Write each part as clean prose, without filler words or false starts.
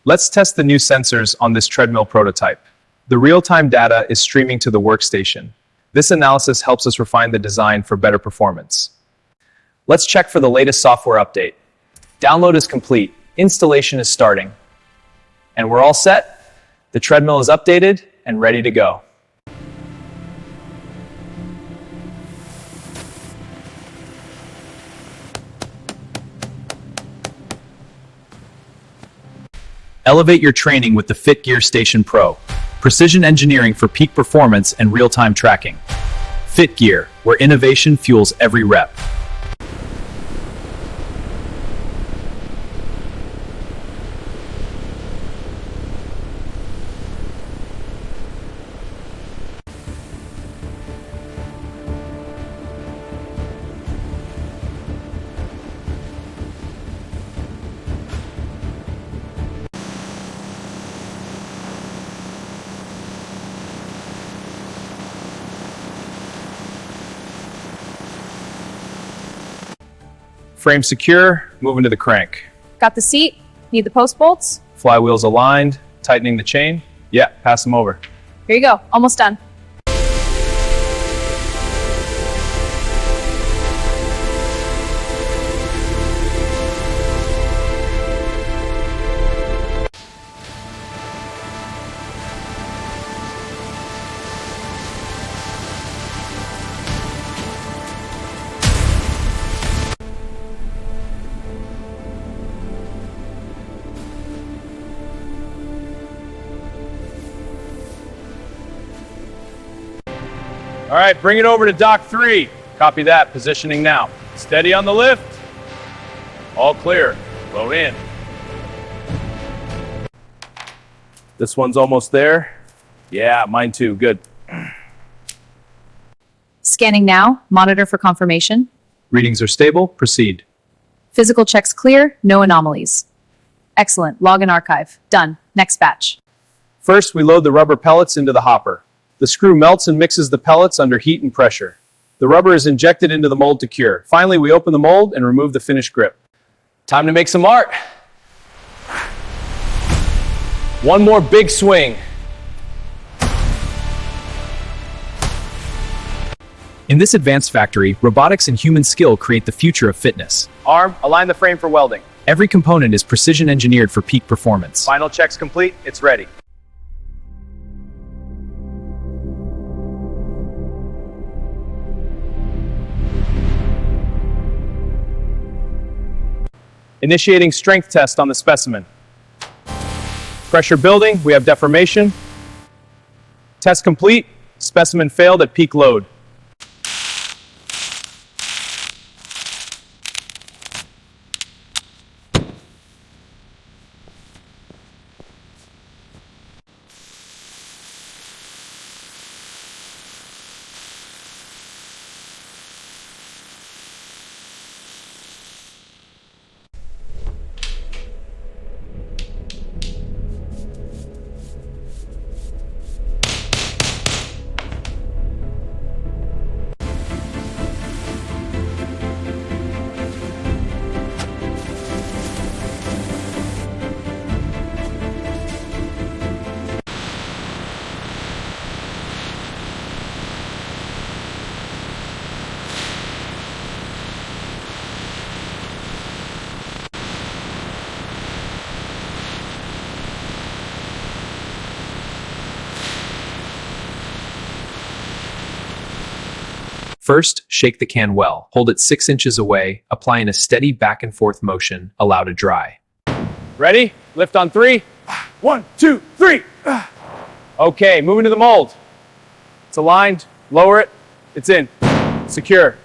Let's test the new sensors on this treadmill prototype. The real-time data is streaming to the workstation. This analysis helps us refine the design for better performance. Let's check for the latest software update. Download is complete. Installation is starting. And we're all set. The treadmill is updated and ready to go. Elevate your training with the FitGear Station Pro. Precision engineering for peak performance and real-time tracking. FitGear, where innovation fuels every rep. Frame secure, moving to the crank. Got the seat? Need the post bolts? Flywheels aligned, tightening the chain. Yeah, pass them over. Here you go, almost done. All right, bring it over to dock 3. Copy that, positioning now. Steady on the lift. All clear, load in. This one's almost there. Yeah, mine too, good. Scanning now, monitor for confirmation. Readings are stable, proceed. Physical checks clear, no anomalies. Excellent, log and archive. Done, next batch. First, we load the rubber pellets into the hopper. The screw melts and mixes the pellets under heat and pressure. The rubber is injected into the mold to cure. Finally, we open the mold and remove the finished grip. Time to make some art. One more big swing. In this advanced factory, robotics and human skill create the future of fitness. Arm, align the frame for welding. Every component is precision engineered for peak performance. Final checks complete, it's ready. Initiating strength test on the specimen. Pressure building, we have deformation. Test complete, specimen failed at peak load. First, shake the can well. Hold it 6 inches away, applying a steady back and forth motion, allow to dry. Ready? Lift on 3. 1, 2, 3. Okay, moving to the mold. It's aligned, lower it, it's in. Secure.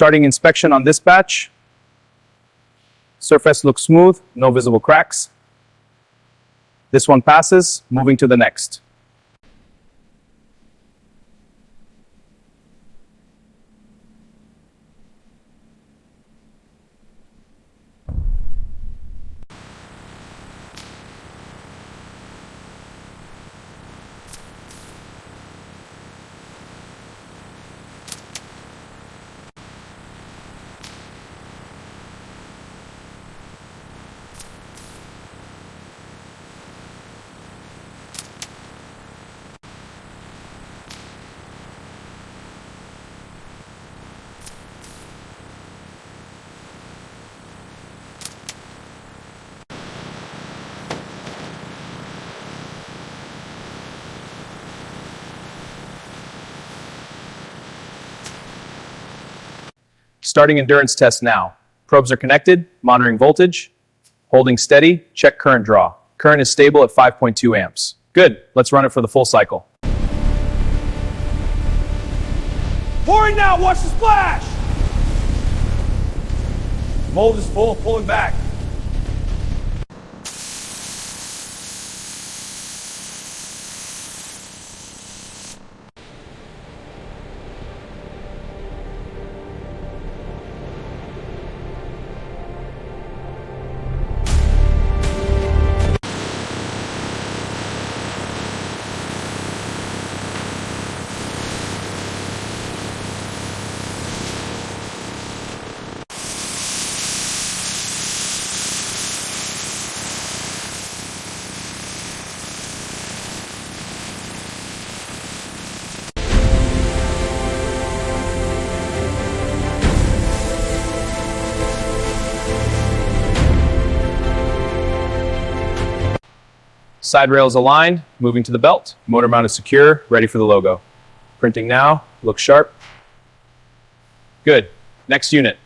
Starting inspection on this batch. Surface looks smooth, no visible cracks. This one passes, moving to the next. Starting endurance test now. Probes are connected, monitoring voltage, holding steady, check current draw. Current is stable at 5.2 amps. Good, let's run it for the full cycle. Pouring now, watch the splash! Mold is full, pulling back. Side rails aligned, moving to the belt. Motor mount is secure, ready for the logo. Printing now, looks sharp. Good. Next unit.